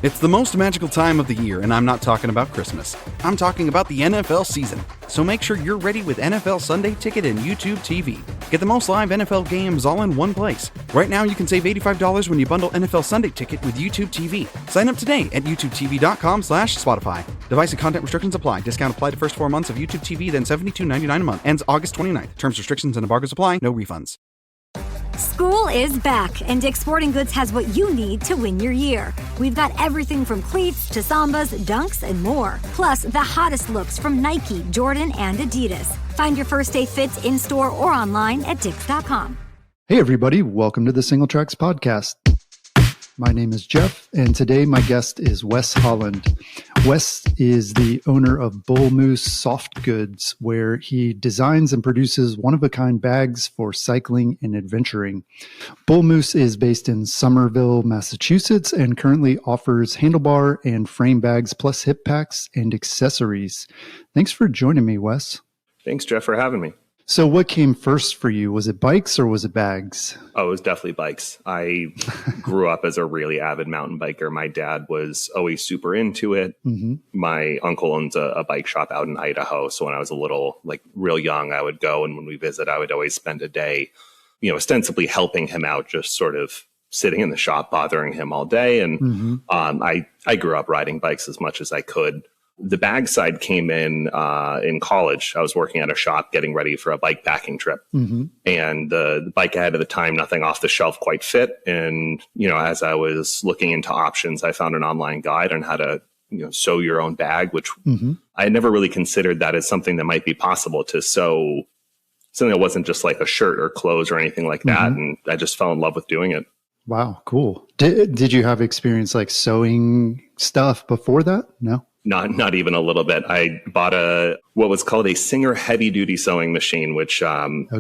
It's the most magical time of the year, and I'm not talking about Christmas. I'm talking about the NFL season. So make sure you're ready with NFL Sunday Ticket and YouTube TV. Get the most live NFL games all in one place. Right now, you can save $85 when you bundle NFL Sunday Ticket with YouTube TV. Sign up today at youtubetv.com/Spotify. Device and content restrictions apply. Discount applied to first 4 months of YouTube TV, then $72.99 a month. Ends August 29th. Terms, restrictions, and embargoes apply. No refunds. School is back, and Dick's Sporting Goods has what you need to win your year. We've got everything from cleats to Sambas, dunks, and more. Plus, the hottest looks from Nike, Jordan, and Adidas. Find your first day fits in-store or online at dicks.com. Hey everybody, welcome to the Single Tracks Podcast. My name is Jeff, and today my guest is Wes Holland. Wes is the owner of Bullmoose Softgoods, where he designs and produces one-of-a-kind bags for cycling and adventuring. Bullmoose is based in Summerville, Massachusetts, and currently offers handlebar and frame bags, plus hip packs and accessories. Thanks for joining me, Wes. Thanks, Jeff, for having me. So what came first for you? Was it bikes or was it bags? Oh, it was definitely bikes. I grew up as a really avid mountain biker. My dad was always super into it. Mm-hmm. My uncle owns a bike shop out in Idaho. So when I was real young, I would go. And when we visit, I would always spend a day, ostensibly helping him out, just sort of sitting in the shop, bothering him all day. And I grew up riding bikes as much as I could. The bag side came in college. I was working at a shop getting ready for a bike packing trip. Mm-hmm. And the bike I had at the time, nothing off the shelf quite fit. And, as I was looking into options, I found an online guide on how to, sew your own bag, which I had never really considered that as something that might be possible to sew something that wasn't just like a shirt or clothes or anything like that. And I just fell in love with doing it. Wow, cool. Did you have experience like sewing stuff before that? No? Not even a little bit. I bought what was called a Singer heavy duty sewing machine, which, I think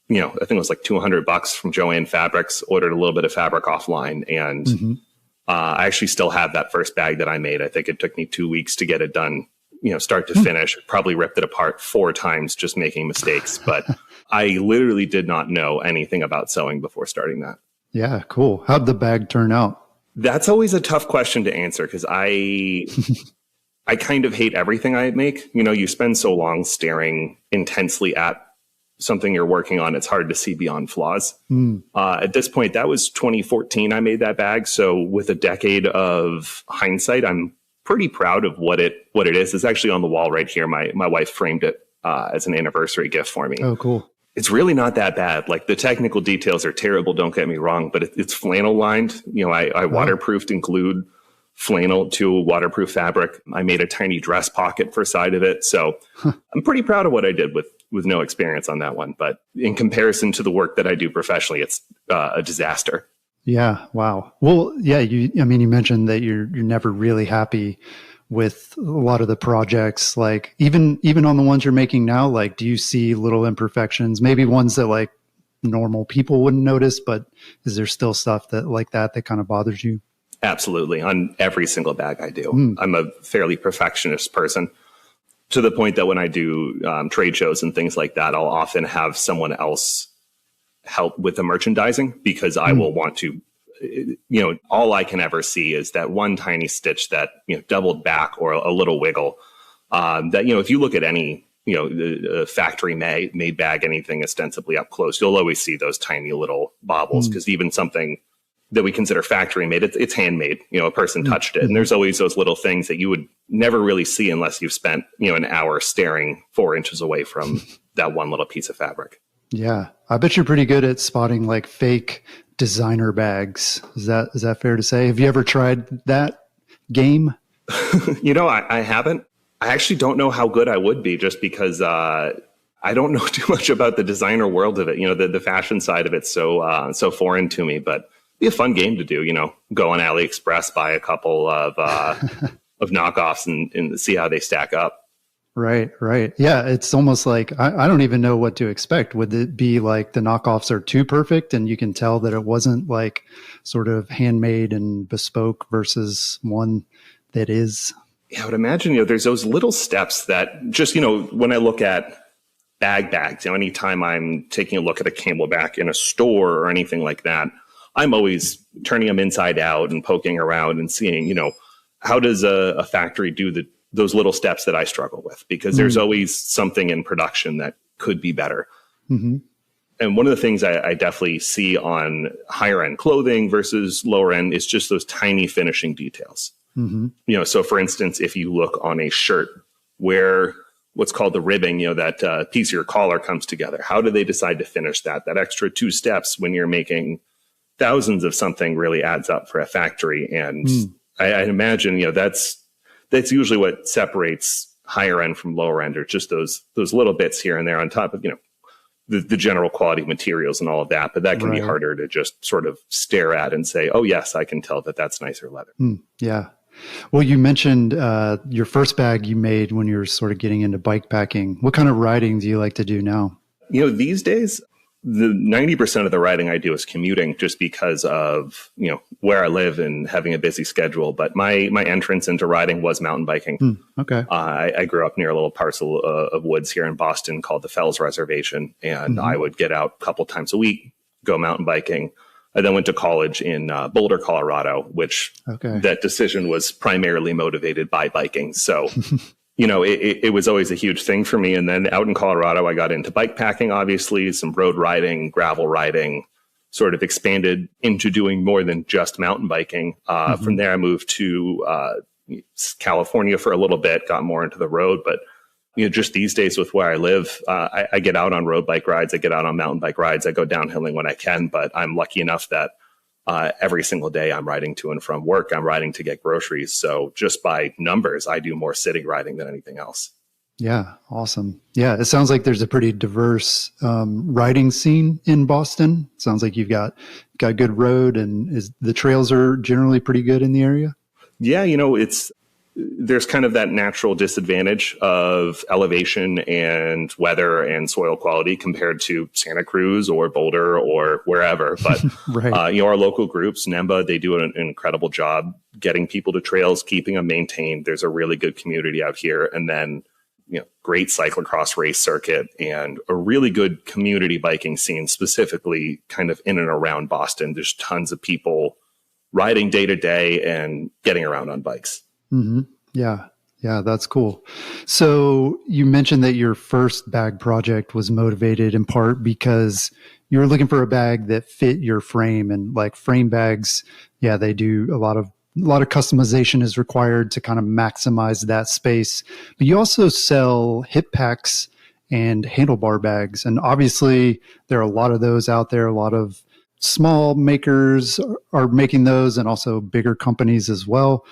it was like $200 from Joann Fabrics, ordered a little bit of fabric offline. And I actually still have that first bag that I made. I think it took me 2 weeks to get it done, start to finish. Probably ripped it apart 4 times just making mistakes. But I literally did not know anything about sewing before starting that. Yeah, cool. How'd the bag turn out? That's always a tough question to answer because I kind of hate everything I make. You spend so long staring intensely at something you're working on, it's hard to see beyond flaws. At this point, that was 2014 I made that bag. So with a decade of hindsight, I'm pretty proud of what it is. It's actually on the wall right here. My wife framed it as an anniversary gift for me. Oh, cool. It's really not that bad. Like the technical details are terrible, don't get me wrong, but it's flannel lined. I waterproofed and glued flannel to waterproof fabric. I made a tiny dress pocket for side of it. So I'm pretty proud of what I did with no experience on that one. But in comparison to the work that I do professionally, it's a disaster. Yeah. Wow. Well, yeah, you mentioned that you're never really happy with a lot of the projects, like even on the ones you're making now, like, do you see little imperfections, maybe ones that like normal people wouldn't notice, but is there still stuff that kind of bothers you? Absolutely. On every single bag I do. I'm a fairly perfectionist person to the point that when I do trade shows and things like that, I'll often have someone else help with the merchandising because I will want to, all I can ever see is that one tiny stitch that, doubled back or a little wiggle that, if you look at any, factory made bag, anything ostensibly up close, you'll always see those tiny little bobbles because even something that we consider factory made, it's handmade, a person touched it. And there's always those little things that you would never really see unless you've spent, an hour staring 4 inches away from that one little piece of fabric. Yeah. I bet you're pretty good at spotting like fake designer bags. Is that fair to say? Have you ever tried that game? I haven't. I actually don't know how good I would be just because, I don't know too much about the designer world of it. The fashion side of it's so foreign to me, but be a fun game to do, go on AliExpress, buy a couple of knockoffs and see how they stack up. Right. Yeah. It's almost like, I don't even know what to expect. Would it be like the knockoffs are too perfect and you can tell that it wasn't like sort of handmade and bespoke versus one that is? Yeah, I would imagine, there's those little steps that just, when I look at bags, anytime I'm taking a look at a camelback in a store or anything like that, I'm always turning them inside out and poking around and seeing, how does a factory do those little steps that I struggle with? Because there's always something in production that could be better. Mm-hmm. And one of the things I definitely see on higher end clothing versus lower end is just those tiny finishing details. Mm-hmm. So for instance, if you look on a shirt where what's called the ribbing, that piece of your collar comes together, how do they decide to finish that extra 2 steps when you're making thousands of something really adds up for a factory. And I imagine, that's usually what separates higher end from lower end, or just those little bits here and there on top of, the general quality of materials and all of that. But that can be harder to just sort of stare at and say, oh, yes, I can tell that that's nicer leather. Yeah. Well, you mentioned your first bag you made when you were sort of getting into bike packing. What kind of riding do you like to do now? These days, the 90% of the riding I do is commuting, just because of, where I live and having a busy schedule. But my entrance into riding was mountain biking. Okay. I grew up near a little parcel of woods here in Boston called the Fells Reservation. And I would get out a couple times a week, go mountain biking. I then went to college in Boulder, Colorado, which that decision was primarily motivated by biking. So it was always a huge thing for me. And then out in Colorado, I got into bike packing, obviously, some road riding, gravel riding, sort of expanded into doing more than just mountain biking. From there, I moved to California for a little bit, got more into the road. But, just these days with where I live, I get out on road bike rides. I get out on mountain bike rides. I go downhilling when I can. But I'm lucky enough that every single day I'm riding to and from work. I'm riding to get groceries. So just by numbers, I do more city riding than anything else. Yeah. Awesome. Yeah. It sounds like there's a pretty diverse riding scene in Boston. It sounds like you've got good road, and the trails are generally pretty good in the area. Yeah. There's kind of that natural disadvantage of elevation and weather and soil quality compared to Santa Cruz or Boulder or wherever. But, our local groups, NEMBA, they do an incredible job getting people to trails, keeping them maintained. There's a really good community out here. And then, great cyclocross race circuit and a really good community biking scene, specifically kind of in and around Boston. There's tons of people riding day to day and getting around on bikes. Mm-hmm. Yeah. Yeah, that's cool. So you mentioned that your first bag project was motivated in part because you were looking for a bag that fit your frame, and like frame bags. Yeah, they do a lot of customization is required to kind of maximize that space. But you also sell hip packs and handlebar bags. And obviously there are a lot of those out there. A lot of small makers are making those, and also bigger companies as well.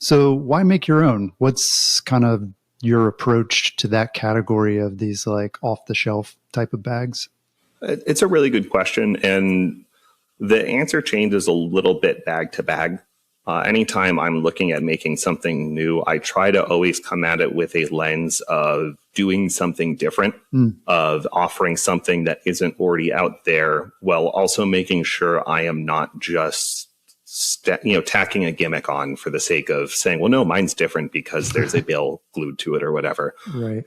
So why make your own? What's kind of your approach to that category of these like off the shelf type of bags? It's a really good question. And the answer changes a little bit bag to bag. Anytime I'm looking at making something new, I try to always come at it with a lens of doing something different, of offering something that isn't already out there, while also making sure I am not just tacking a gimmick on for the sake of saying, well, no, mine's different because there's a bill glued to it or whatever. Right.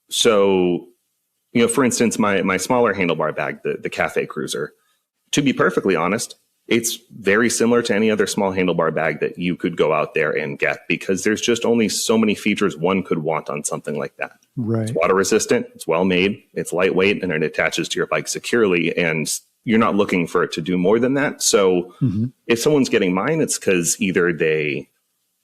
So, for instance, my smaller handlebar bag, the Cafe Cruiser, to be perfectly honest, it's very similar to any other small handlebar bag that you could go out there and get, because there's just only so many features one could want on something like that. Right. It's water resistant, it's well made, it's lightweight, and it attaches to your bike securely. And you're not looking for it to do more than that. So if someone's getting mine, it's because either they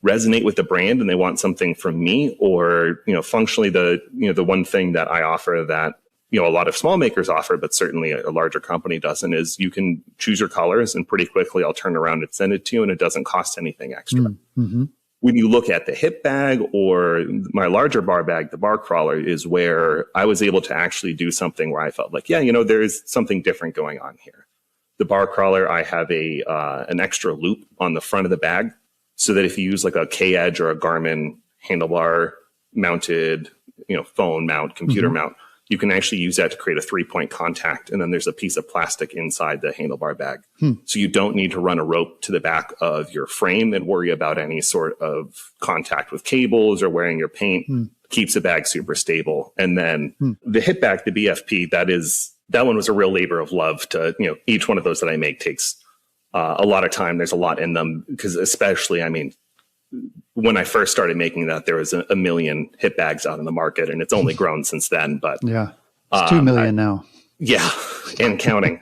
resonate with the brand and they want something from me, or, functionally the one thing that I offer that, a lot of small makers offer, but certainly a larger company doesn't, is you can choose your colors and pretty quickly I'll turn around and send it to you, and it doesn't cost anything extra. Mm-hmm. When you look at the hip bag or my larger bar bag, the bar crawler, is where I was able to actually do something where I felt like, there's something different going on here. The bar crawler, I have an extra loop on the front of the bag, so that if you use like a K-Edge or a Garmin handlebar mounted, phone mount, computer mount, you can actually use that to create a 3-point contact. And then there's a piece of plastic inside the handlebar bag. So you don't need to run a rope to the back of your frame and worry about any sort of contact with cables or wearing your paint. Keeps the bag super stable. And then the hip bag, the BFP, that one was a real labor of love to, each one of those that I make takes a lot of time. There's a lot in them, because especially, when I first started making that, there was a million hip bags out in the market, and it's only grown since then. But yeah, it's 2 million now. Yeah, and counting.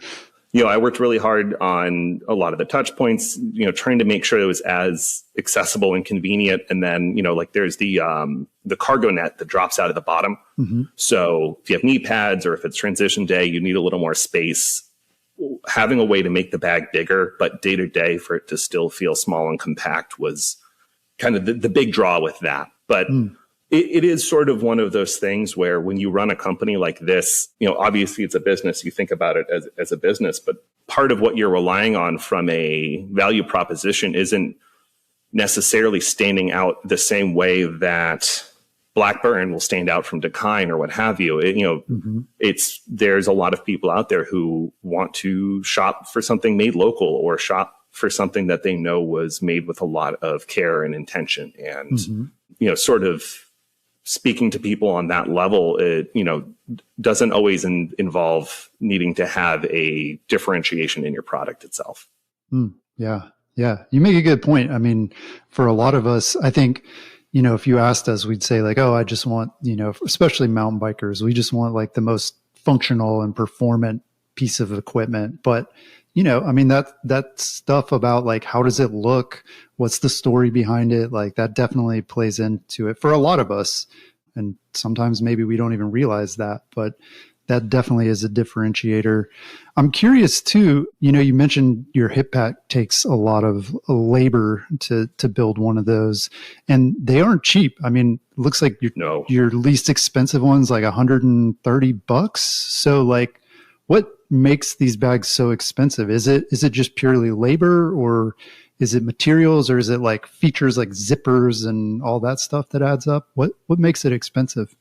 I worked really hard on a lot of the touch points, trying to make sure it was as accessible and convenient. And then, like there's the cargo net that drops out of the bottom. Mm-hmm. So if you have knee pads or if it's transition day, you need a little more space. Having a way to make the bag bigger, but day to day for it to still feel small and compact was kind of the big draw with that. But it is sort of one of those things where when you run a company like this, obviously it's a business. You think about it as a business, but part of what you're relying on from a value proposition isn't necessarily standing out the same way that Blackburn will stand out from Dakine or what have you. There's a lot of people out there who want to shop for something made local or shop for something that they know was made with a lot of care and intention. And, sort of speaking to people on that level, it, doesn't always involve needing to have a differentiation in your product itself. Yeah. You make a good point. I mean, for a lot of us, I think, if you asked us, we'd say like, oh, I just want, especially mountain bikers, we just want like the most functional and performant piece of equipment. But, that stuff about like, how does it look? What's the story behind it? Like that definitely plays into it for a lot of us. And sometimes maybe we don't even realize that, but that definitely is a differentiator. I'm curious too, you mentioned your hip pack takes a lot of labor to build one of those, and they aren't cheap. I mean, it looks like your least expensive one's like $130. So like, what makes these bags so expensive? Is it just purely labor, or is it materials, or is it like features like zippers and all that stuff that adds up? What makes it expensive?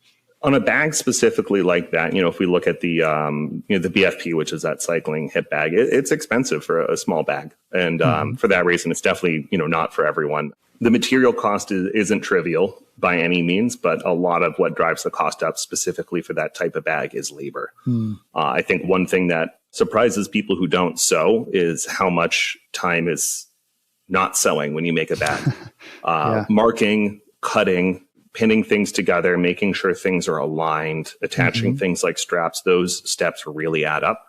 On a bag specifically like that, if we look at the the BFP, which is that cycling hip bag, it's expensive for a small bag. And for that reason, it's definitely, not for everyone. The material cost isn't trivial by any means, but a lot of what drives the cost up specifically for that type of bag is labor. I think one thing that surprises people who don't sew is how much time is not sewing when you make a bag. Marking, cutting, pinning things together, making sure things are aligned, attaching things like straps, those steps really add up.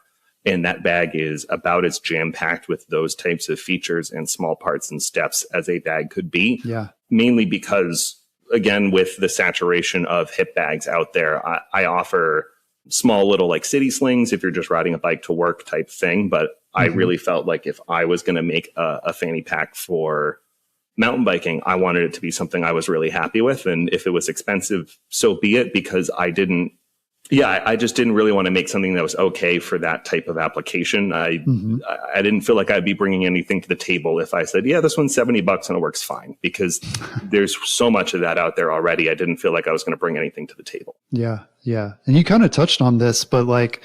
And that bag is about as jam-packed with those types of features and small parts and steps as a bag could be. Yeah. Mainly because, again, with the saturation of hip bags out there, I offer small little like city slings if you're just riding a bike to work type thing. But I really felt like if I was going to make a fanny pack for mountain biking, I wanted it to be something I was really happy with. And if it was expensive, so be it, because I just didn't really want to make something that was okay for that type of application. I didn't feel like I'd be bringing anything to the table if I said, yeah, this one's $70 and it works fine, because there's so much of that out there already. I didn't feel like I was going to bring anything to the table. Yeah. And you kind of touched on this, but like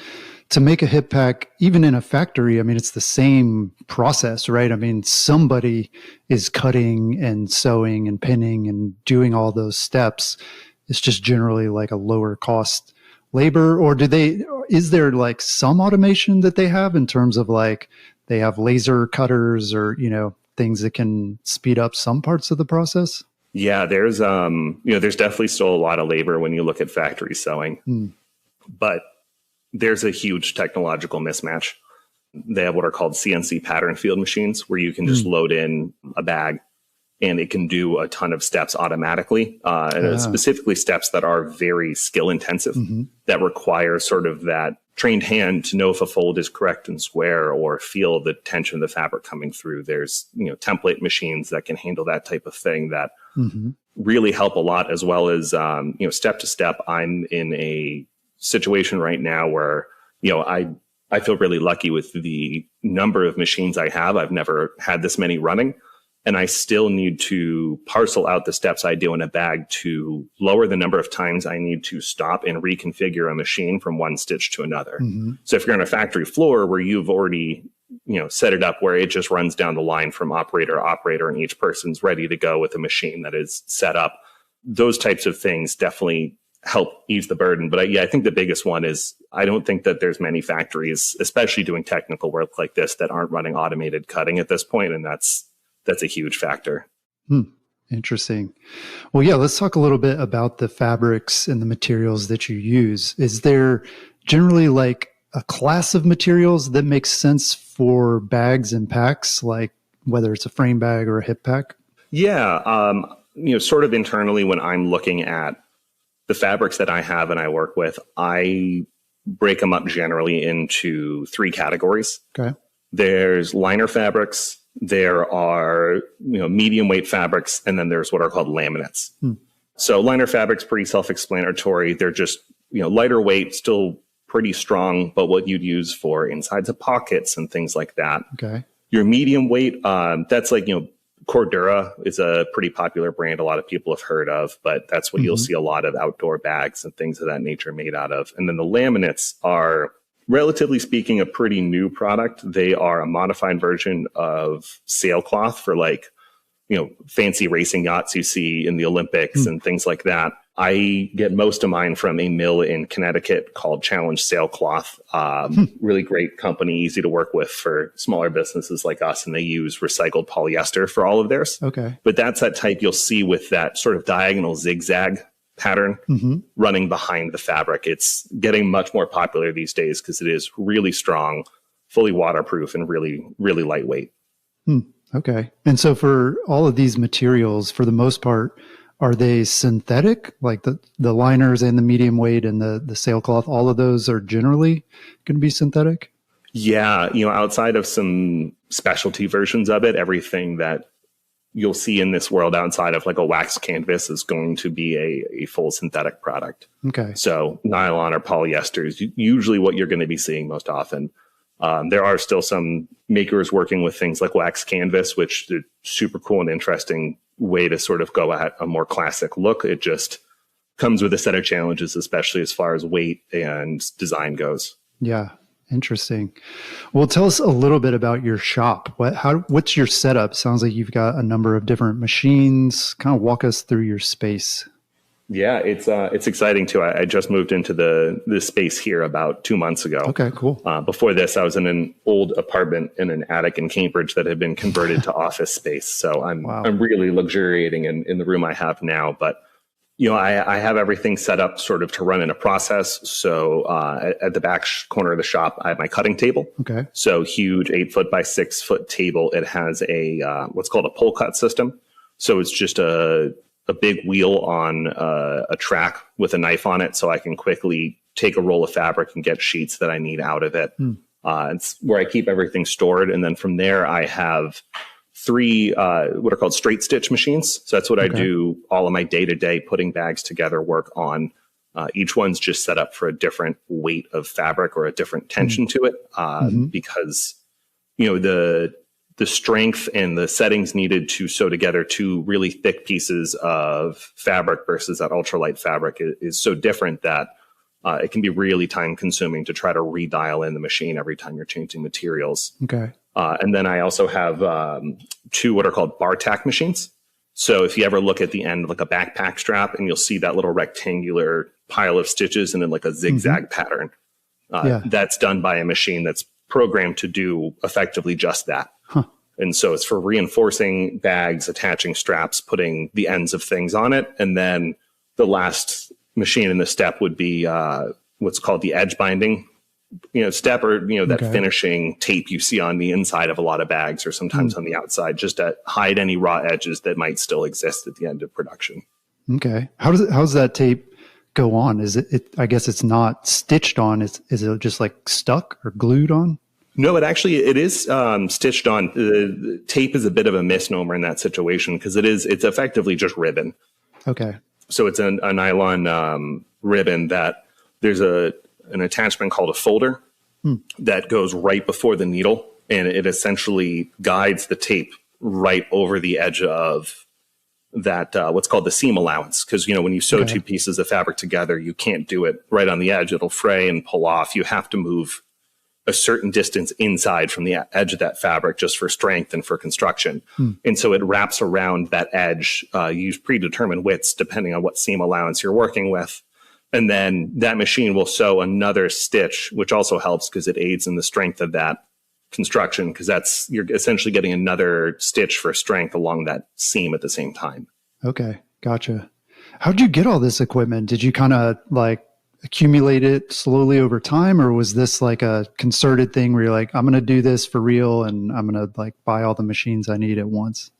to make a hip pack, even in a factory, I mean, it's the same process, right? I mean, somebody is cutting and sewing and pinning and doing all those steps. It's just generally like a lower cost labor, or is there like some automation that they have in terms of like they have laser cutters or, things that can speed up some parts of the process? Yeah, there's definitely still a lot of labor when you look at factory sewing, but there's a huge technological mismatch. They have what are called CNC pattern field machines, where you can just load in a bag and it can do a ton of steps automatically, specifically steps that are very skill intensive, that require sort of that trained hand to know if a fold is correct and square or feel the tension of the fabric coming through. There's, template machines that can handle that type of thing that really help a lot, as well as, step to step. I'm in a situation right now where, I feel really lucky with the number of machines I have. I've never had this many running. And I still need to parcel out the steps I do in a bag to lower the number of times I need to stop and reconfigure a machine from one stitch to another. So if you're on a factory floor where you've already, set it up where it just runs down the line from operator to operator and each person's ready to go with a machine that is set up, those types of things definitely help ease the burden. But I think the biggest one is I don't think that there's many factories, especially doing technical work like this, that aren't running automated cutting at this point. And that's a huge factor. Interesting. Well, yeah, let's talk a little bit about the fabrics and the materials that you use. Is there generally like a class of materials that makes sense for bags and packs, like whether it's a frame bag or a hip pack? Yeah. Sort of internally when I'm looking at the fabrics that I have and I work with, I break them up generally into 3 categories. Okay. There's liner fabrics, there are medium weight fabrics, and then there's what are called laminates. So liner fabrics, pretty self-explanatory. They're just lighter weight, still pretty strong, but what you'd use for insides of pockets and things like that. Okay. Your medium weight, that's like Cordura is a pretty popular brand a lot of people have heard of, but that's what you'll see a lot of outdoor bags and things of that nature made out of. And then the laminates are, relatively speaking, a pretty new product. They are a modified version of sailcloth for fancy racing yachts you see in the Olympics and things like that. I get most of mine from a mill in Connecticut called Challenge Sailcloth. Really great company, easy to work with for smaller businesses like us, and they use recycled polyester for all of theirs. Okay. But that's that type you'll see with that sort of diagonal zigzag pattern running behind the fabric. It's getting much more popular these days because it is really strong, fully waterproof, and really, really lightweight. Okay. And so for all of these materials, for the most part, are they synthetic? Like the liners and the medium weight and the sailcloth, all of those are generally going to be synthetic? Yeah. Outside of some specialty versions of it, everything that you'll see in this world outside of like a wax canvas is going to be a full synthetic product. Okay. So nylon or polyester is usually what you're going to be seeing most often. There are still some makers working with things like wax canvas, which is super cool and interesting way to sort of go at a more classic look. It just comes with a set of challenges, especially as far as weight and design goes. Yeah. Interesting. Well, tell us a little bit about your shop. What's your setup? Sounds like you've got a number of different machines. Kind of walk us through your space. Yeah, it's exciting too. I just moved into the space here about 2 months ago. Okay, cool. Before this, I was in an old apartment in an attic in Cambridge that had been converted to office space. So I'm really luxuriating in the room I have now. But I have everything set up sort of to run in a process. So at the back corner of the shop, I have my cutting table. Okay. So huge 8-foot by 6-foot table. It has a what's called a pull cut system. So it's just a big wheel on a track with a knife on it, so I can quickly take a roll of fabric and get sheets that I need out of it. It's where I keep everything stored. And then from there, I have 3 what are called straight stitch machines. So that's what I do all of my day-to-day putting bags together work on. Each one's just set up for a different weight of fabric or a different tension to it because, the strength and the settings needed to sew together 2 really thick pieces of fabric versus that ultralight fabric is so different that it can be really time consuming to try to redial in the machine every time you're changing materials. Okay. And then I also have 2 what are called bar tack machines. So if you ever look at the end of like a backpack strap and you'll see that little rectangular pile of stitches and then like a zigzag pattern, that's done by a machine that's programmed to do effectively just that. And so it's for reinforcing bags, attaching straps, putting the ends of things on it. And then the last machine in the step would be what's called the edge binding step, or that finishing tape you see on the inside of a lot of bags or sometimes on the outside, just to hide any raw edges that might still exist at the end of production. Okay. How does that tape go on? Is it I guess it's not stitched on. Is it just like stuck or glued on? No, it is stitched on. The tape is a bit of a misnomer in that situation because it's effectively just ribbon. Okay. So it's a nylon ribbon that there's an attachment called a folder that goes right before the needle, and it essentially guides the tape right over the edge of that what's called the seam allowance. Because when you sew 2 pieces of fabric together, you can't do it right on the edge. It'll fray and pull off. You have to move a certain distance inside from the edge of that fabric just for strength and for construction. And so it wraps around that edge. You use predetermined widths depending on what seam allowance you're working with. And then that machine will sew another stitch, which also helps because it aids in the strength of that construction, because you're essentially getting another stitch for strength along that seam at the same time. Okay. Gotcha. How'd you get all this equipment? Did you kind of like accumulate it slowly over time, or was this like a concerted thing where you're like, I'm going to do this for real and I'm going to like buy all the machines I need at once?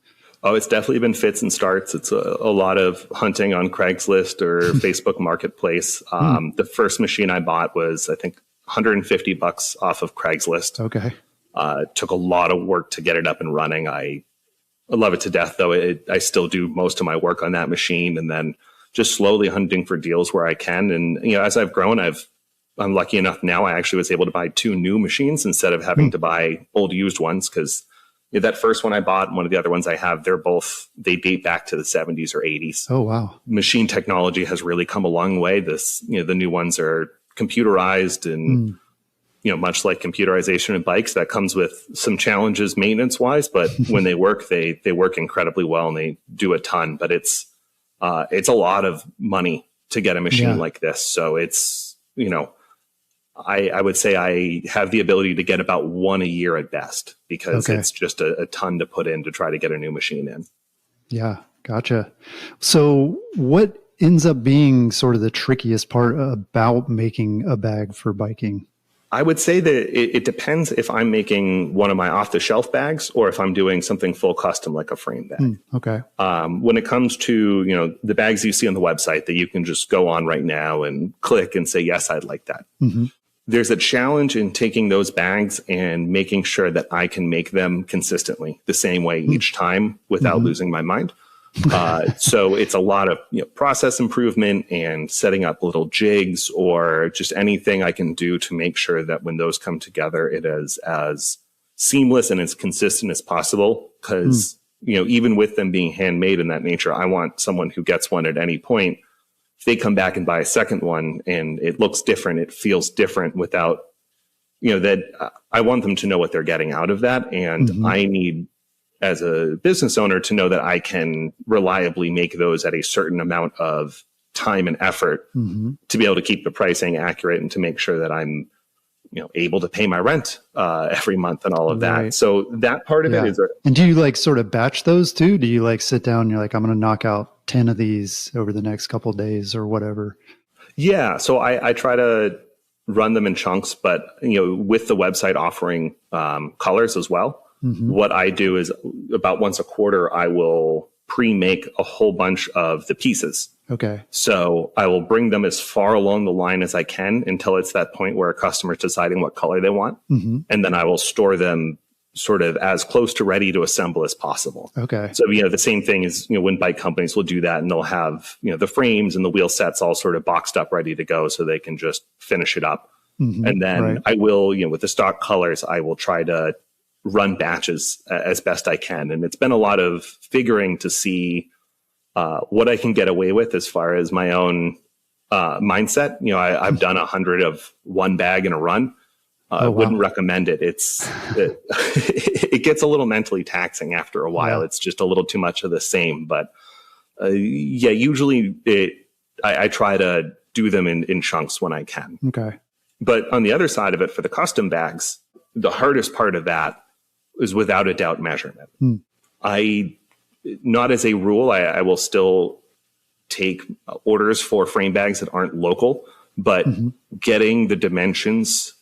Oh, it's definitely been fits and starts. It's a lot of hunting on Craigslist or Facebook Marketplace. The first machine I bought was, I think, $150 off of Craigslist. Okay. Took a lot of work to get it up and running. I love it to death, though. I still do most of my work on that machine, and then just slowly hunting for deals where I can. And, as I've grown, I'm lucky enough now I actually was able to buy 2 new machines instead of having to buy old used ones, because that first one I bought and one of the other ones I have, they date back to the 70s or 80s. Oh, wow. Machine technology has really come a long way. The new ones are computerized and, much like computerization in bikes, that comes with some challenges maintenance wise, but when they work, they work incredibly well and they do a ton. But it's a lot of money to get a machine like this. So it's, I would say I have the ability to get about 1 a year at best, because it's just a ton to put in to try to get a new machine in. Yeah. Gotcha. So what ends up being sort of the trickiest part about making a bag for biking? I would say that it depends if I'm making one of my off-the-shelf bags or if I'm doing something full custom like a frame bag. Okay. When it comes to, the bags you see on the website that you can just go on right now and click and say, yes, I'd like that. There's a challenge in taking those bags and making sure that I can make them consistently the same way each time without losing my mind. So it's a lot of process improvement and setting up little jigs or just anything I can do to make sure that when those come together, it is as seamless and as consistent as possible. Because even with them being handmade in that nature, I want someone who gets one at any point, if they come back and buy a second one and it looks different, it feels different without, that I want them to know what they're getting out of that. And I need, as a business owner, to know that I can reliably make those at a certain amount of time and effort to be able to keep the pricing accurate and to make sure that I'm, able to pay my rent every month and all of that. So that part of it is. And do you like sort of batch those too? Do you like sit down and you're like, I'm going to knock out 10 of these over the next couple of days or whatever? Yeah. So I try to run them in chunks, but with the website offering colors as well. What I do is about once a quarter, I will pre-make a whole bunch of the pieces. Okay. So I will bring them as far along the line as I can until it's that point where a customer is deciding what color they want. And then I will store them sort of as close to ready to assemble as possible. Okay. So, the same thing is, when bike companies will do that and they'll have, the frames and the wheel sets all sort of boxed up, ready to go so they can just finish it up. And then I will, with the stock colors, I will try to run batches as best I can. And it's been a lot of figuring to see what I can get away with as far as my own mindset. I've done 100 of one bag in a run. I wouldn't recommend it. It gets a little mentally taxing after a while. It's just a little too much of the same. But usually I try to do them in chunks when I can. Okay. But on the other side of it, for the custom bags, the hardest part of that is without a doubt measurement. Not as a rule, I will still take orders for frame bags that aren't local, but getting the dimensions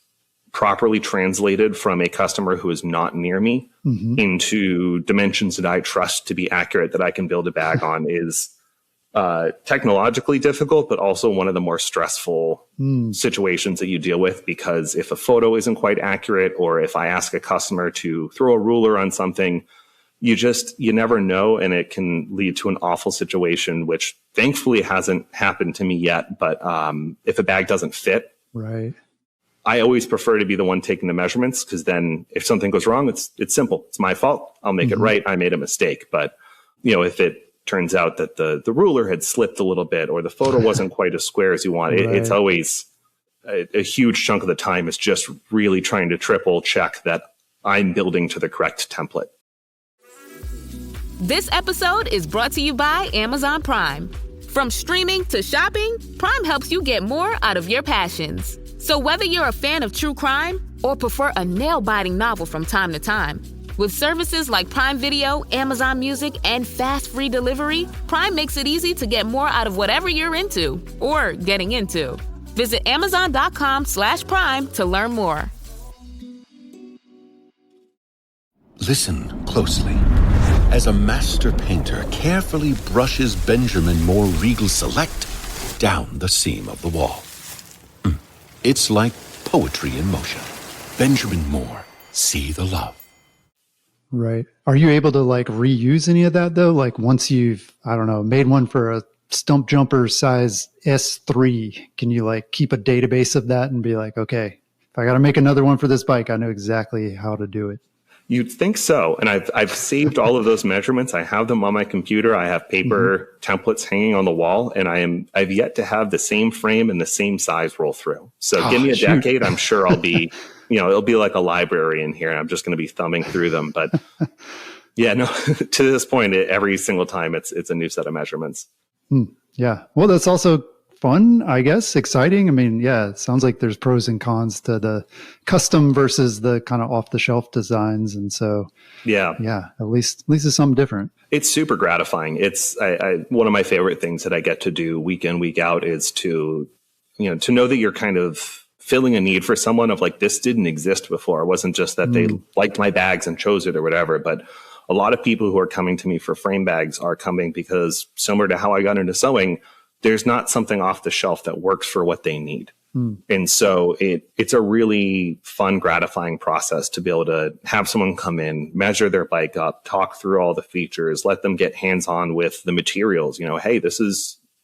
properly translated from a customer who is not near me into dimensions that I trust to be accurate, that I can build a bag on, is technologically difficult, but also one of the more stressful situations that you deal with, because if a photo isn't quite accurate, or if I ask a customer to throw a ruler on something, you never know. And it can lead to an awful situation, which thankfully hasn't happened to me yet. But if a bag doesn't fit, I always prefer to be the one taking the measurements, because then if something goes wrong, it's simple. It's my fault. I'll make it right. I made a mistake. But if it turns out that the ruler had slipped a little bit, or the photo wasn't quite as square as you want, it's always a huge chunk of the time is just really trying to triple check that I'm building to the correct template. This episode is brought to you by Amazon Prime. From streaming to shopping, Prime helps you get more out of your passions. So whether you're a fan of true crime or prefer a nail-biting novel from time to time, With services like Prime Video, Amazon Music, and fast free delivery, Prime makes it easy to get more out of whatever you're into or getting into. Visit Amazon.com/Prime to learn more. Listen closely as a master painter carefully brushes Benjamin Moore Regal Select down the seam of the wall. It's like poetry in motion. Benjamin Moore, see the love. Right. Are you able to like reuse any of that though? Like once you've, I don't know, made one for a stump jumper size S3, can you like keep a database of that and be like, okay, if I got to make another one for this bike, I know exactly how to do it? You'd think so. And I've saved all of those measurements. I have them on my computer. I have paper templates hanging on the wall, and I've yet to have the same frame and the same size roll through. So give me a decade. I'm sure I'll be, it'll be like a library in here, and I'm just going to be thumbing through them. But yeah, no, to this point, every single time it's a new set of measurements. Yeah. Well, that's also fun, I guess. Exciting. I mean, yeah, it sounds like there's pros and cons to the custom versus the kind of off the shelf designs. And so, yeah, at least it's something different. It's super gratifying. It's one of my favorite things that I get to do week in, week out is to know that you're kind of filling a need for someone of like, this didn't exist before. It wasn't just that they liked my bags and chose it or whatever, but a lot of people who are coming to me for frame bags are coming because, similar to how I got into sewing, there's not something off the shelf that works for what they need. And so it's a really fun, gratifying process to be able to have someone come in, measure their bike up, talk through all the features, let them get hands-on with the materials. Hey,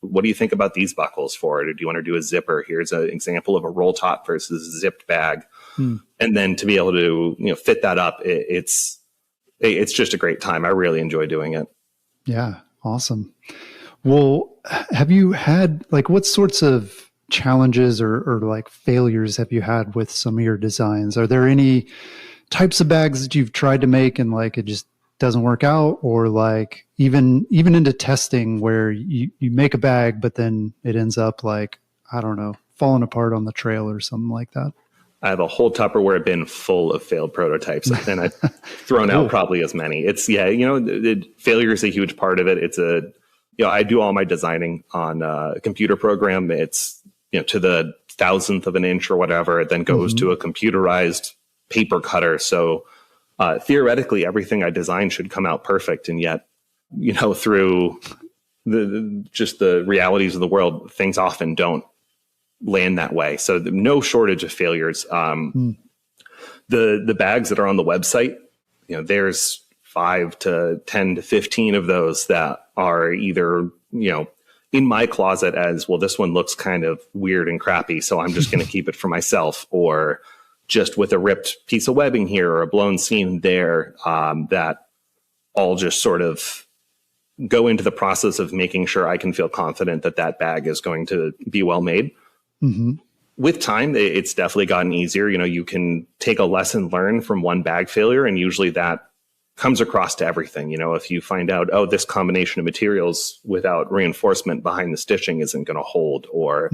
what do you think about these buckles for it? Or do you want to do a zipper? Here's an example of a roll top versus a zipped bag. And then to be able to, fit that up, it's just a great time. I really enjoy doing it. Yeah. Awesome. Well, have you had what sorts of challenges or like failures have you had with some of your designs? Are there any types of bags that you've tried to make and it just doesn't work out, or even into testing where you make a bag, but then it ends up I don't know, falling apart on the trail or something like that? I have a whole Tupperware bin full of failed prototypes, and I've thrown out probably as many. It's failure is a huge part of it. I do all my designing on a computer program. It's, to the 1,000th of an inch or whatever. It then goes to a computerized paper cutter. So theoretically, everything I design should come out perfect. And yet, through the realities of the world, things often don't land that way. So no shortage of failures. The bags that are on the website, there's 5 to 10 to 15 of those that are either, in my closet as, well, this one looks kind of weird and crappy, so I'm just going to keep it for myself, or just with a ripped piece of webbing here or a blown seam there, that all just sort of go into the process of making sure I can feel confident that that bag is going to be well made. With time, it's definitely gotten easier. You can take a lesson learned from one bag failure, and usually that comes across to everything. If you find out, this combination of materials without reinforcement behind the stitching isn't going to hold, or,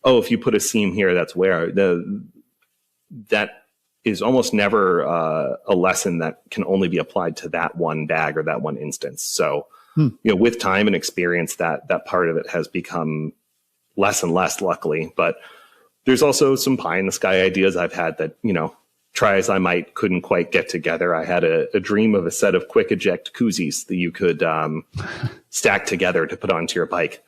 if you put a seam here, that's where that is almost never a lesson that can only be applied to that one bag or that one instance. So, with time and experience, that part of it has become less and less, luckily. But there's also some pie in the sky ideas I've had that, try as I might, couldn't quite get together. I had a dream of a set of quick eject koozies that you could stack together to put onto your bike,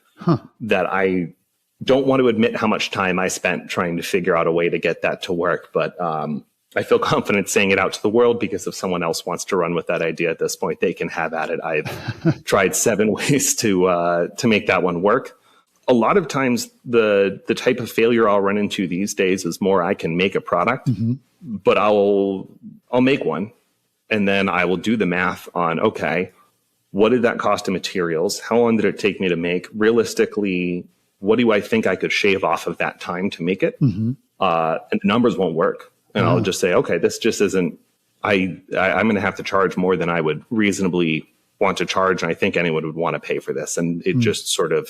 that I don't want to admit how much time I spent trying to figure out a way to get that to work. But I feel confident saying it out to the world, because if someone else wants to run with that idea at this point, they can have at it. I've tried 7 ways to make that one work. A lot of times the type of failure I'll run into these days is more, I can make a product, but I'll make one, and then I will do the math on, okay, what did that cost in materials? How long did it take me to make? Realistically, what do I think I could shave off of that time to make it? And the numbers won't work. And I'll just say, okay, this just isn't, I'm going to have to charge more than I would reasonably want to charge. And I think anyone would want to pay for this. And it just sort of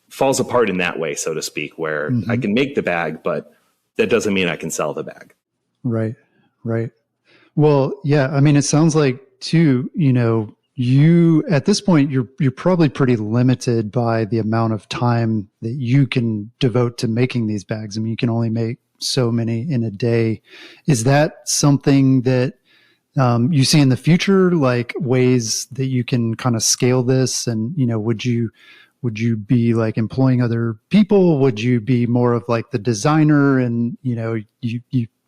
falls apart in that way, so to speak, where I can make the bag, but that doesn't mean I can sell the bag. Right. Well, yeah. I mean, it sounds like too, you at this point, you're probably pretty limited by the amount of time that you can devote to making these bags. I mean, you can only make so many in a day. Is that something that you see in the future, like ways that you can kind of scale this? And, would you be like employing other people? Would you be more of like the designer and, you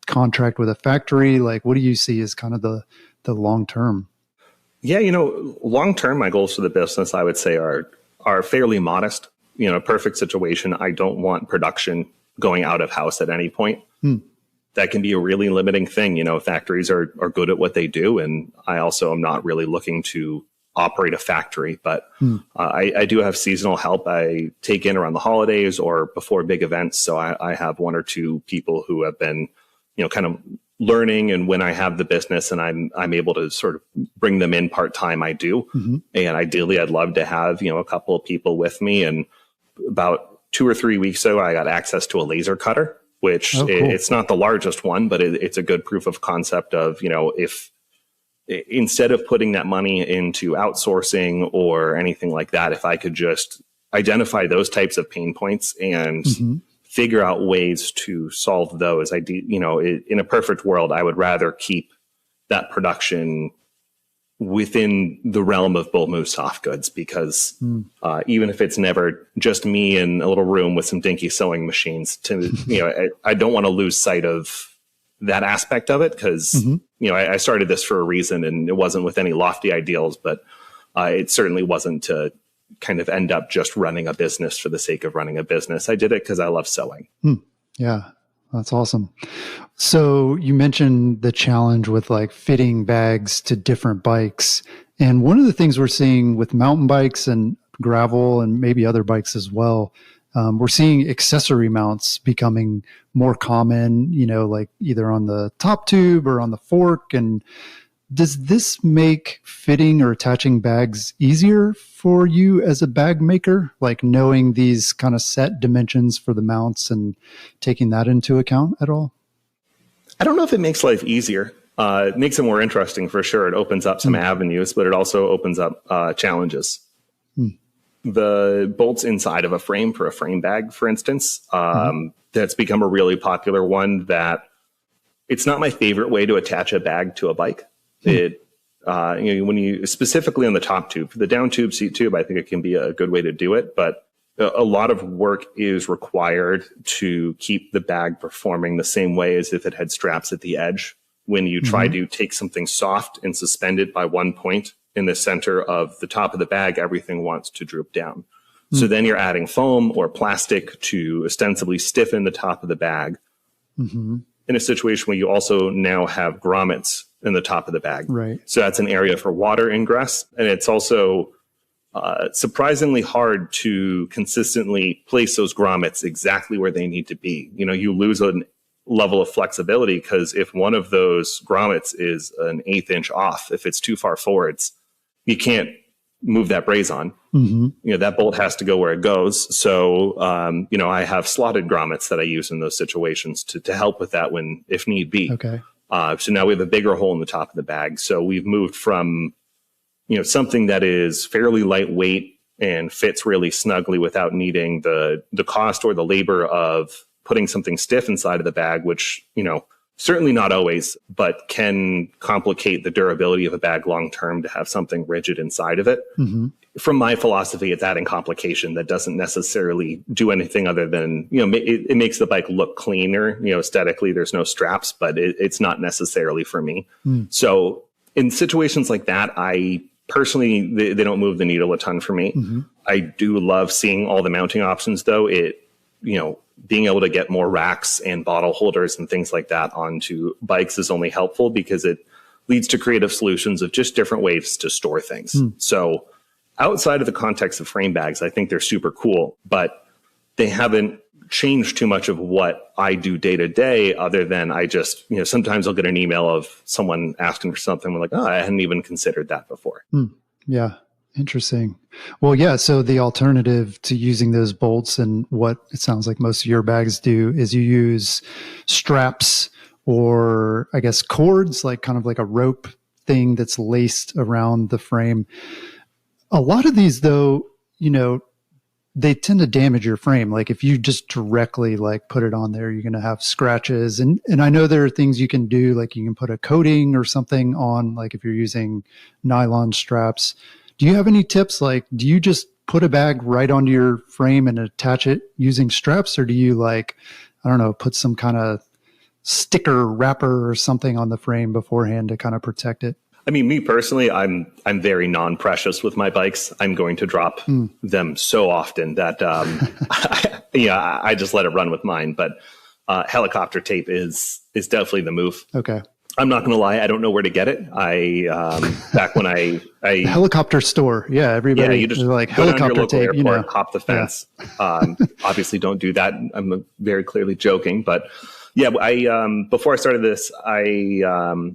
contract with a factory? Like, what do you see as kind of the long term? Yeah, long term, my goals for the business, I would say, are fairly modest. A perfect situation. I don't want production going out of house at any point. That can be a really limiting thing. Factories are good at what they do. And I also am not really looking to operate a factory, but I do have seasonal help I take in around the holidays or before big events. So I have one or two people who have been, kind of learning, and when I have the business and I'm able to sort of bring them in part-time, I do. And ideally I'd love to have, a couple of people with me. And about 2 or 3 weeks ago, I got access to a laser cutter, which cool. It's not the largest one, but it's a good proof of concept of, if instead of putting that money into outsourcing or anything like that, if I could just identify those types of pain points and figure out ways to solve those. In a perfect world, I would rather keep that production within the realm of Bullmoose Softgoods, because even if it's never just me in a little room with some dinky sewing machines, I don't want to lose sight of that aspect of it, because I started this for a reason, and it wasn't with any lofty ideals, but it certainly wasn't to kind of end up just running a business for the sake of running a business. I did it because I love sewing. Yeah, that's awesome. So you mentioned the challenge with like fitting bags to different bikes. And one of the things we're seeing with mountain bikes and gravel and maybe other bikes as well, we're seeing accessory mounts becoming more common, like either on the top tube or on the fork. And does this make fitting or attaching bags easier for you as a bag maker? Like knowing these kind of set dimensions for the mounts and taking that into account at all? I don't know if it makes life easier. It makes it more interesting for sure. It opens up some avenues, but it also opens up challenges. The bolts inside of a frame for a frame bag, for instance, that's become a really popular one. That it's not my favorite way to attach a bag to a bike. When you specifically on the top tube, for the down tube, seat tube, I think it can be a good way to do it. But a lot of work is required to keep the bag performing the same way as if it had straps at the edge. When you try to take something soft and suspend it by one point in the center of the top of the bag, everything wants to droop down. So then you're adding foam or plastic to ostensibly stiffen the top of the bag in a situation where you also now have grommets in the top of the bag. Right. So that's an area for water ingress. And it's also surprisingly hard to consistently place those grommets exactly where they need to be. You lose a level of flexibility because if one of those grommets is an 1/8 inch off, if it's too far forwards, you can't move that braze on. That bolt has to go where it goes. So, I have slotted grommets that I use in those situations to help with that if need be. Okay. So now we have a bigger hole in the top of the bag. So we've moved from, something that is fairly lightweight and fits really snugly without needing the cost or the labor of putting something stiff inside of the bag, which, certainly not always, but can complicate the durability of a bag long term to have something rigid inside of it. From my philosophy, it's adding complication that doesn't necessarily do anything other than, it makes the bike look cleaner. Aesthetically, there's no straps, but it's not necessarily for me. So in situations like that, I personally, they don't move the needle a ton for me. I do love seeing all the mounting options, though. Being able to get more racks and bottle holders and things like that onto bikes is only helpful because it leads to creative solutions of just different ways to store things. So outside of the context of frame bags, I think they're super cool, but they haven't changed too much of what I do day to day, other than I just, sometimes I'll get an email of someone asking for something. We're like, oh, I hadn't even considered that before. Yeah. Interesting. Well, yeah. So the alternative to using those bolts and what it sounds like most of your bags do is you use straps or I guess cords, like kind of like a rope thing that's laced around the frame. A lot of these though, they tend to damage your frame. Like if you just directly like put it on there, you're going to have scratches. And I know there are things you can do, like you can put a coating or something on, like if you're using nylon straps. Do you have any tips? Like, do you just put a bag right onto your frame and attach it using straps? Or do you like, I don't know, put some kind of sticker wrapper or something on the frame beforehand to kind of protect it? I mean, me personally, I'm very non-precious with my bikes. I'm going to drop them so often that I just let it run with mine. But helicopter tape is definitely the move. Okay. I'm not going to lie, I don't know where to get it. Back when I the helicopter store, everybody, you just like go helicopter down to your local tape, airport, hop the fence. Obviously, don't do that. I'm very clearly joking, but. Yeah, before I started this, I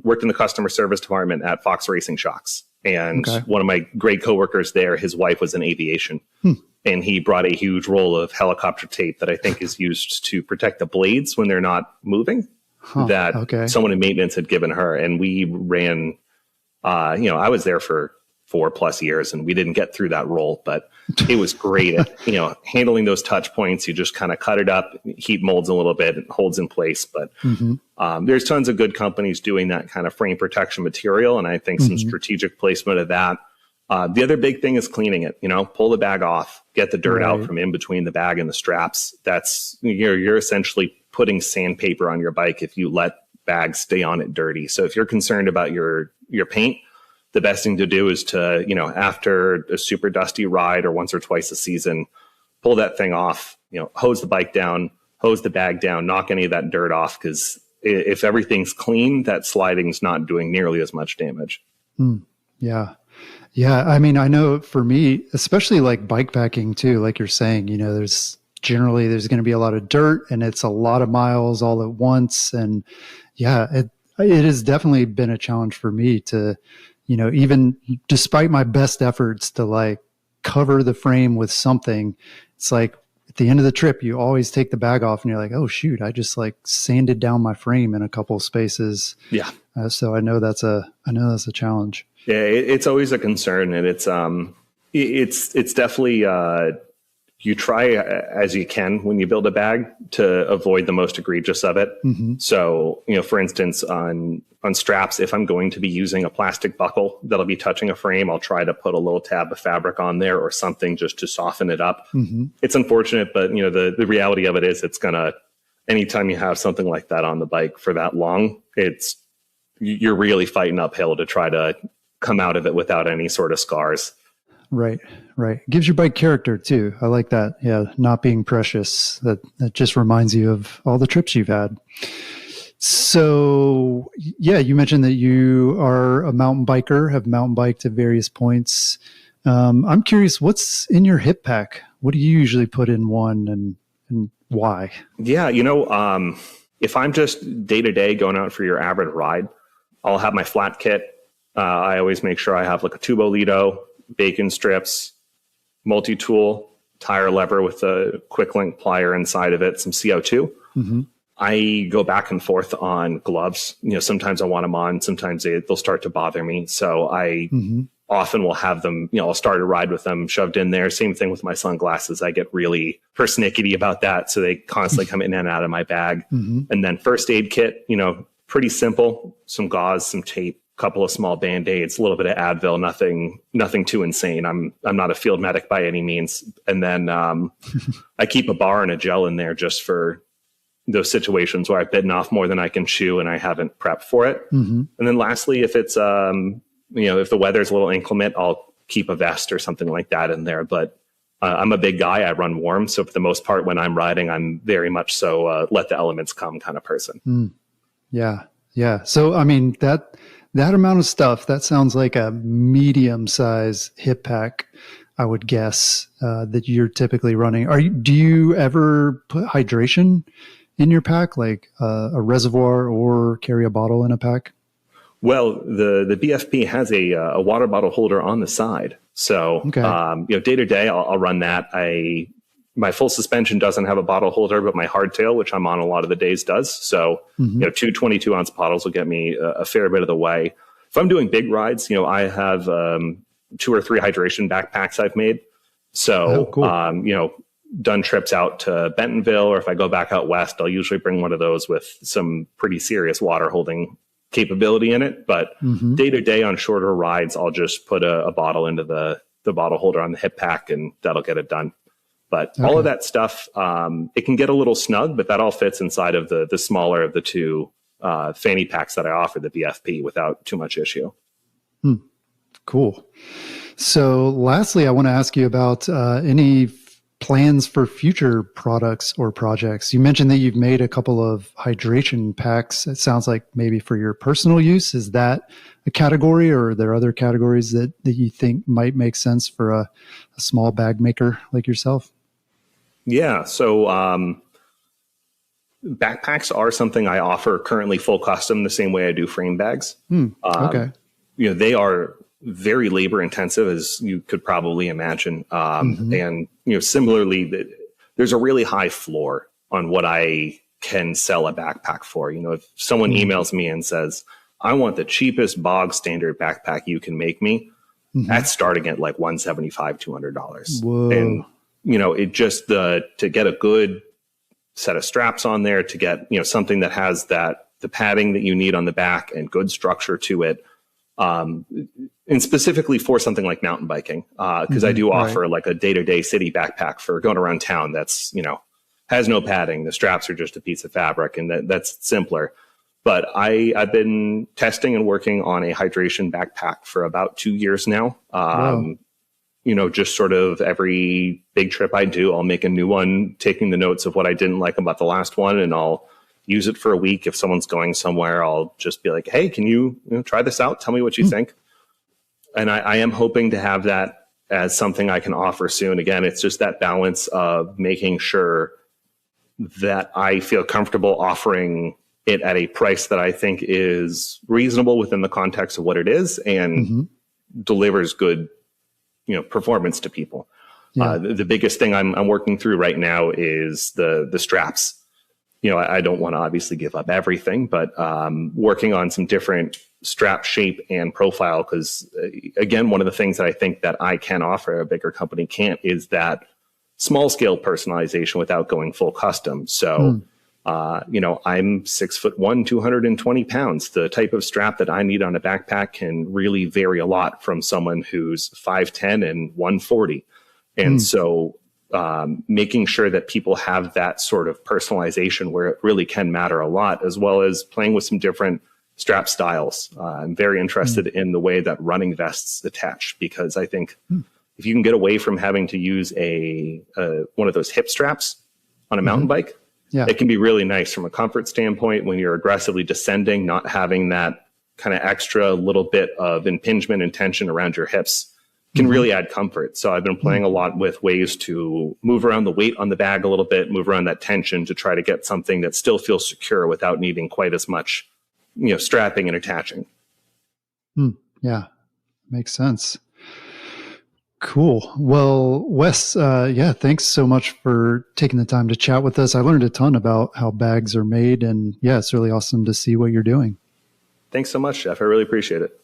worked in the customer service department at Fox Racing Shocks. And one of my great coworkers there, his wife was in aviation. And he brought a huge roll of helicopter tape that I think is used to protect the blades when they're not moving, someone in maintenance had given her. And we ran, I was there for 4+ years and we didn't get through that roll, but it was great at, handling those touch points. You just kind of cut it up, heat molds a little bit, it holds in place. But there's tons of good companies doing that kind of frame protection material. And I think some strategic placement of that. The other big thing is cleaning it, pull the bag off, get the dirt out from in between the bag and the straps. That's, you're essentially putting sandpaper on your bike if you let bags stay on it dirty. So if you're concerned about your paint, the best thing to do is to, after a super dusty ride or once or twice a season, pull that thing off, hose the bike down, hose the bag down, knock any of that dirt off. Because if everything's clean, that sliding's not doing nearly as much damage. Yeah. Yeah. I mean, I know for me, especially like bike packing too, like you're saying, there's going to be a lot of dirt and it's a lot of miles all at once. And it has definitely been a challenge for me to, even despite my best efforts to like cover the frame with something, it's like at the end of the trip, you always take the bag off and you're like, oh shoot, I just like sanded down my frame in a couple of spaces. Yeah. So I know that's a challenge. Yeah. It's always a concern, and it's definitely, you try as you can when you build a bag to avoid the most egregious of it. So, for instance, on straps, if I'm going to be using a plastic buckle that'll be touching a frame, I'll try to put a little tab of fabric on there or something just to soften it up. It's unfortunate, but the reality of it is anytime you have something like that on the bike for that long, you're really fighting uphill to try to come out of it without any sort of scars. Right. Gives your bike character too. I like that. Yeah. Not being precious. That just reminds you of all the trips you've had. So yeah, you mentioned that you are a mountain biker, have mountain biked at various points. I'm curious, what's in your hip pack? What do you usually put in one and why? Yeah. If I'm just day to day going out for your average ride, I'll have my flat kit. I always make sure I have like a Tubolito, bacon strips, multi-tool, tire lever with a quick link plier inside of it, some CO2. I go back and forth on gloves. Sometimes I want them on, sometimes they'll start to bother me. So I often will have them, I'll start a ride with them shoved in there. Same thing with my sunglasses. I get really persnickety about that. So they constantly come in and out of my bag. And then first aid kit, pretty simple, some gauze, some tape, couple of small Band-Aids, a little bit of Advil, nothing too insane. I'm not a field medic by any means. And then I keep a bar and a gel in there just for those situations where I've bitten off more than I can chew and I haven't prepped for it. And then lastly, if it's, if the weather's a little inclement, I'll keep a vest or something like that in there. But I'm a big guy. I run warm. So for the most part, when I'm riding, I'm very much so let the elements come kind of person. Yeah. So, I mean, that amount of stuff, that sounds like a medium size hip pack, I would guess, that you're typically running. Do you ever put hydration in your pack, like a reservoir, or carry a bottle in a pack? Well, the BFP has a water bottle holder on the side. So, day to day, I'll run that. my full suspension doesn't have a bottle holder, but my hardtail, which I'm on a lot of the days, does. So, two 22-ounce bottles will get me a fair bit of the way. If I'm doing big rides, I have 2 or 3 hydration backpacks I've made. So, cool. Done trips out to Bentonville, or if I go back out west, I'll usually bring one of those with some pretty serious water holding capability in it. But day to day on shorter rides, I'll just put a bottle into the bottle holder on the hip pack, and that'll get it done. But all of that stuff, it can get a little snug, but that all fits inside of the smaller of the 2 fanny packs that I offer, the BFP, without too much issue. Cool. So lastly, I want to ask you about any plans for future products or projects. You mentioned that you've made a couple of hydration packs. It sounds like maybe for your personal use. Is that a category, or are there other categories that you think might make sense for a small bag maker like yourself? Yeah. So backpacks are something I offer currently full custom the same way I do frame bags. Okay. They are very labor intensive, as you could probably imagine. And, similarly, there's a really high floor on what I can sell a backpack for. If someone emails me and says, I want the cheapest bog standard backpack you can make me, that's starting at like $175, $200. Whoa. And, it just to get a good set of straps on there, to get, something that has the padding that you need on the back and good structure to it. And specifically for something like mountain biking, because I do offer like a day-to-day city backpack for going around town that's, has no padding. The straps are just a piece of fabric, and that's simpler. But I've been testing and working on a hydration backpack for about 2 years now. Just sort of every big trip I do, I'll make a new one, taking the notes of what I didn't like about the last one, and I'll use it for a week. If someone's going somewhere, I'll just be like, hey, can you try this out? Tell me what you think. And I am hoping to have that as something I can offer soon. Again, it's just that balance of making sure that I feel comfortable offering it at a price that I think is reasonable within the context of what it is, and delivers good, performance to people. The biggest thing I'm working through right now is the straps. I don't want to obviously give up everything, but working on some different strap shape and profile, because again, one of the things that I think that I can offer a bigger company can't is that small scale personalization without going full custom. So, I'm 6'1", 220 pounds. The type of strap that I need on a backpack can really vary a lot from someone who's 5'10" and 140. And so making sure that people have that sort of personalization where it really can matter a lot, as well as playing with some different strap styles. I'm very interested in the way that running vests attach, because I think if you can get away from having to use one of those hip straps on a mountain bike, it can be really nice from a comfort standpoint when you're aggressively descending, not having that kind of extra little bit of impingement and tension around your hips can really add comfort. So I've been playing a lot with ways to move around the weight on the bag a little bit, move around that tension to try to get something that still feels secure without needing quite as much, strapping and attaching. Yeah, makes sense. Cool. Well, Wes, thanks so much for taking the time to chat with us. I learned a ton about how bags are made, and it's really awesome to see what you're doing. Thanks so much, Jeff. I really appreciate it.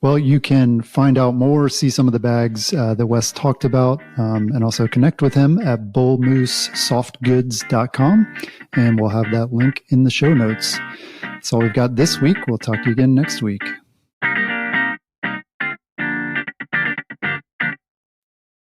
Well, you can find out more, see some of the bags that Wes talked about, and also connect with him at bullmoosesoftgoods.com, and we'll have that link in the show notes. That's all we've got this week. We'll talk to you again next week.